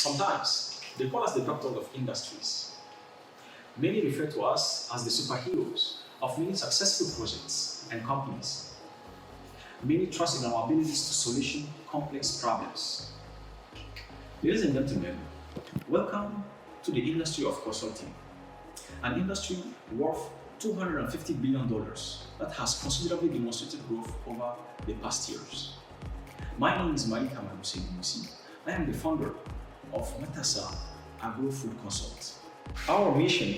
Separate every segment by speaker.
Speaker 1: Sometimes, they call us the doctors of industries. Many refer to us as the superheroes of many successful projects and companies. Many trust in our abilities to solution complex problems. Ladies and gentlemen, welcome to the industry of consulting, an industry worth $250 billion that has considerably demonstrated growth over the past years. My name is Malika Magusegusi. I am the founder of Matasa Agro-Food Consult. Our mission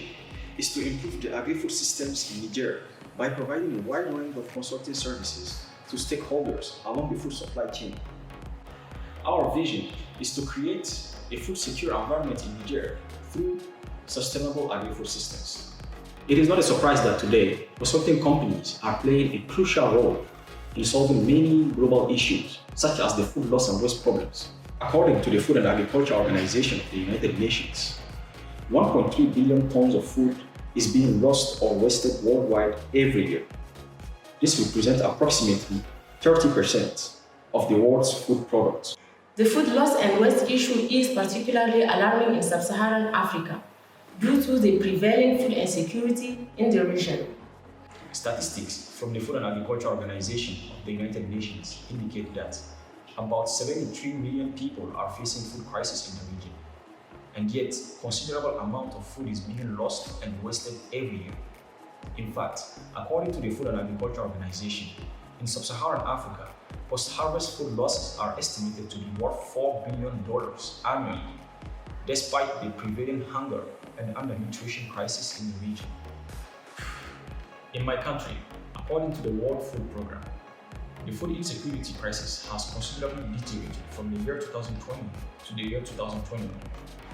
Speaker 1: is to improve the agri-food systems in Niger by providing a wide range of consulting services to stakeholders along the food supply chain. Our vision is to create a food secure environment in Niger through sustainable agri-food systems. It is not a surprise that today, consulting companies are playing a crucial role in solving many global issues, such as the food loss and waste problems. According to the Food and Agriculture Organization of the United Nations, 1.3 billion tons of food is being lost or wasted worldwide every year. This represents approximately 30% of the world's food products.
Speaker 2: The food loss and waste issue is particularly alarming in sub-Saharan Africa due to the prevailing food insecurity in the region.
Speaker 1: Statistics from the Food and Agriculture Organization of the United Nations indicate that about 73 million people are facing food crisis in the region, and yet considerable amount of food is being lost and wasted every year. In fact, according to the Food and Agriculture Organization, in sub-Saharan Africa, post-harvest food losses are estimated to be worth $4 billion annually, despite the prevailing hunger and undernutrition crisis in the region. In my country, according to the World Food Programme, the food insecurity crisis has considerably deteriorated from the year 2020 to the year 2021.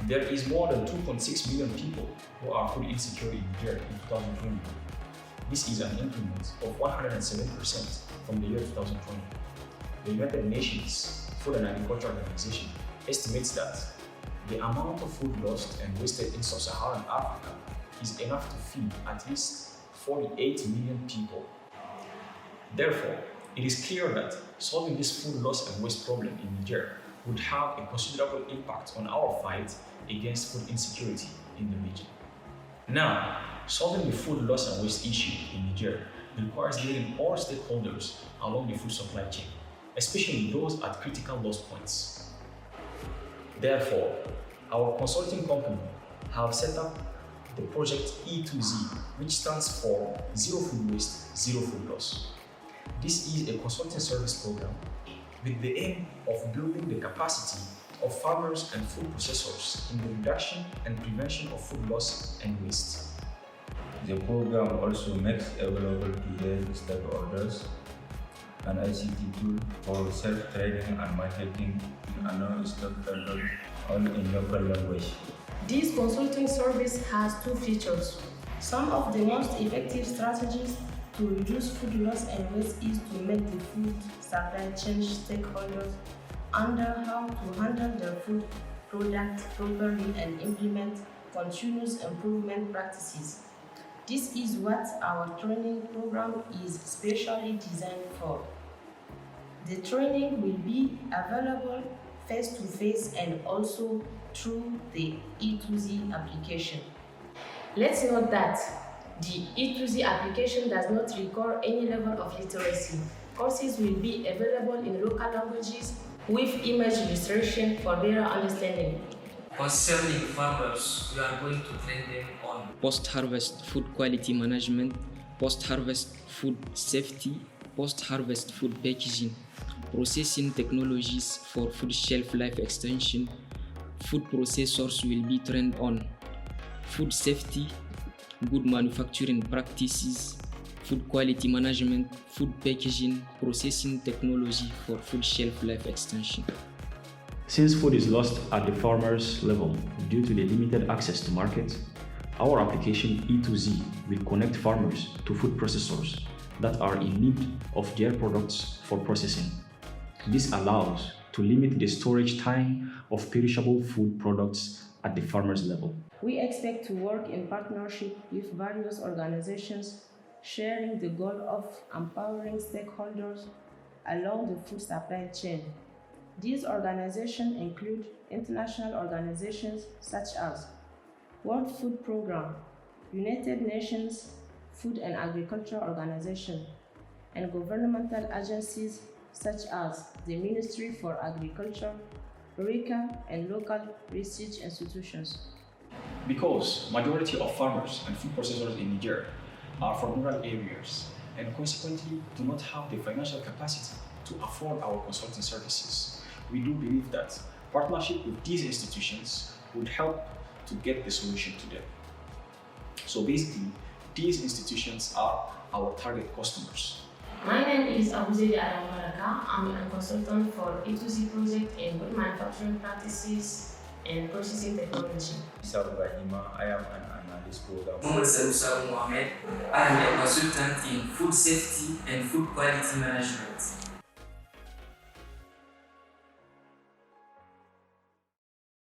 Speaker 1: There is more than 2.6 million people who are food insecure in Niger in 2021. This is an increment of 107% from the year 2020. The United Nations Food and Agriculture Organization estimates that the amount of food lost and wasted in sub-Saharan Africa is enough to feed at least 48 million people. Therefore, it is clear that solving this food loss and waste problem in Niger would have a considerable impact on our fight against food insecurity in the region. Now, solving the food loss and waste issue in Niger requires getting all stakeholders along the food supply chain, especially those at critical loss points. Therefore, our consulting company have set up the project E-2Z, which stands for Zero Food Waste, Zero Food Loss. This is a consulting service program with the aim of building the capacity of farmers and food processors in the reduction and prevention of food loss and waste.
Speaker 3: The program also makes available to their stakeholders an ICT tool for self-training and marketing in unknown stakeholders, all in local language.
Speaker 2: This consulting service has two features. Some of the most effective strategies to reduce food loss and waste is to make the food supply chain stakeholders understand how to handle their food product properly and implement continuous improvement practices. This is what our training program is specially designed for. The training will be available face-to-face and also through the E-2Z application. Let's note that the E-2Z application does not require any level of literacy. Courses will be available in local languages with image illustration for better understanding.
Speaker 4: Concerning farmers, we are going to train them on
Speaker 5: post-harvest food quality management, post-harvest food safety, post-harvest food packaging, processing technologies for food shelf life extension. Food processors will be trained on food safety, good manufacturing practices, food quality management, food packaging, processing technology for food shelf life extension.
Speaker 6: Since food is lost at the farmer's level due to the limited access to market, our application E-2Z will connect farmers to food processors that are in need of their products for processing. This allows to limit the storage time of perishable food products at the farmer's level.
Speaker 2: We expect to work in partnership with various organizations sharing the goal of empowering stakeholders along the food supply chain. These organizations include international organizations such as World Food Programme, United Nations Food and Agriculture Organization, and governmental agencies such as the Ministry for Agriculture, RICA, and local research institutions.
Speaker 1: Because majority of farmers and food processors in Niger are from rural areas and consequently do not have the financial capacity to afford our consulting services, we do believe that partnership with these institutions would help to get the solution to them. So basically, these institutions are our target customers.
Speaker 2: My name is E-2Z. I'm a consultant for E-2Z project in good manufacturing practices and processing technology.
Speaker 3: I am an analyst program.
Speaker 4: Mohamed Sarousa Mohamed. I am a consultant in food safety and food quality management.